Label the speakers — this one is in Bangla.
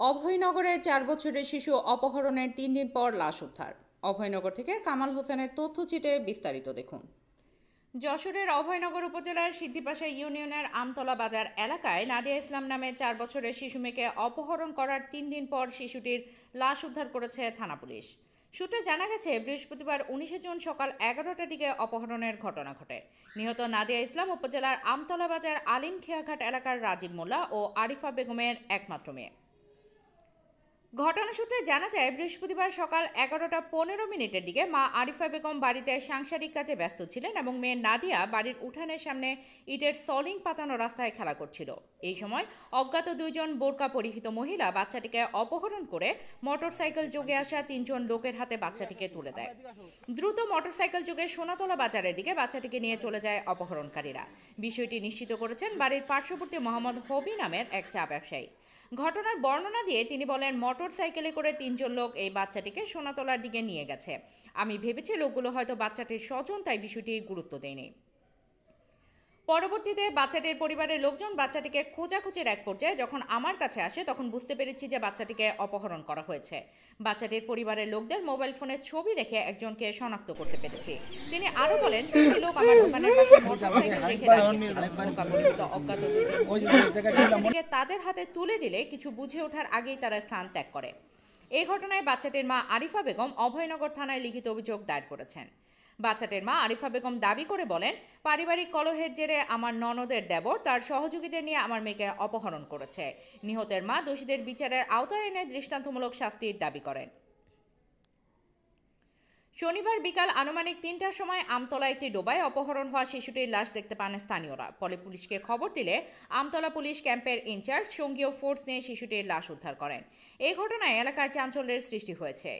Speaker 1: অভয়নগরে ৪ বছরের শিশু অপহরণের ৩ দিন পর লাশ উদ্ধার। অভয়নগর থেকে কামাল হোসেনের তথ্যচিত্রে বিস্তারিত দেখুন। যশোরের অভয়নগর উপজেলার সিদ্ধিপাশা ইউনিয়নের আমতলা বাজার এলাকায় নাদিয়া ইসলাম নামে ৪ বছরের শিশু মেয়েকে অপহরণ করার ৩ দিন পর শিশুটির লাশ উদ্ধার করেছে থানা পুলিশ। সূত্রে জানা গেছে, বৃহস্পতিবার ১৯ জুন সকাল ১১টার দিকে অপহরণের ঘটনা ঘটে। নিহত নাদিয়া ইসলাম উপজেলার আমতলা বাজার আলিম খেয়াঘাট এলাকার রাজীব মোল্লা ও আরিফা বেগমের একমাত্র মেয়ে। ঘটনা সূত্রে জানা যায়, বৃহস্পতিবার সকাল ১১টা ১৫ মিনিটের দিকে মা আরিফা বেগম বাড়িতে সাংসারিক কাজে ব্যস্ত ছিলেন এবং মেয়ে নাদিয়া বাড়ির উঠানের সামনে ইটের সলিং পাতানো রাস্তায় খেলা করছিল। এই সময় অজ্ঞাত ২ জন বোরকা পরিহিত মহিলা বাচ্চাটিকে অপহরণ করে মোটরসাইকেল যোগে আসা ৩ জন লোকের হাতে বাচ্চাটিকে তুলে দেয়। দ্রুত মোটরসাইকেল যোগে সোনাতলা বাজারের দিকে বাচ্চাটিকে নিয়ে চলে যায় অপহরণকারীরা। বিষয়টি নিশ্চিত করেছেন বাড়ির পার্শ্ববর্তী মোহাম্মদ হবি নামের এক চা ব্যবসায়ী। ঘটনার বর্ণনা দিয়ে তিনি বলেন, মোটর সাইকেলে করে ৩ জন লোক এই বাচ্চাটিকে সোনাতলার দিকে নিয়ে গেছে। আমি ভেবেছি লোকগুলো হয়তো বাচ্চাটির স্বজন, তাই বিষয়টি গুরুত্ব দেয়নি। পরবর্তীতে বাচ্চাটির পরিবারের লোকজন বাচ্চাটিকে খোঁজাখুঁজির এক পর্যায়ে যখন আমার কাছে আসে, তখন বুঝতে পেরেছি যে বাচ্চাটিকে অপহরণ করা হয়েছে। বাচ্চাটির পরিবারের লোকদের মোবাইল ফোনের ছবি দেখে একজনকে শনাক্ত করতে পেরেছি। তিনি আরও বলেন, ৩টি লোক আমার দোকানের পাশে মোটরসাইকেল রেখে দাঁড়িয়েছিল। বোরকা পরিহিত অজ্ঞাত ২ জন বাচ্চাটিকে তাদের হাতে তুলে দিলে কিছু বুঝে ওঠার আগেই তারা স্থান ত্যাগ করে। এই ঘটনায় বাচ্চাটির মা আরিফা বেগম অভয়নগর থানায় লিখিত অভিযোগ দায়ের করেছেন। বাচ্চাটির মা আরিফা বেগম দাবি করে বলেন, পারিবারিক কলহের জেরে আমার ননদের দেবর তার সহযোগীদের নিয়ে আমার মেয়েকে অপহরণ করেছে। নিহতের মা দোষীদের বিচারের আওতায় এনে দৃষ্টান্তমূলক শাস্তির দাবি করেন। শনিবার বিকাল আনুমানিক ৩টার সময় আমতলা একটি ডোবায় অপহরণ হওয়া শিশুটির লাশ দেখতে পান স্থানীয়রা। পরে পুলিশকে খবর দিলে আমতলা পুলিশ ক্যাম্পের ইনচার্জ সঙ্গীয় ফোর্স নিয়ে শিশুটির লাশ উদ্ধার করেন। এই ঘটনায় এলাকায় চাঞ্চল্যের সৃষ্টি হয়েছে।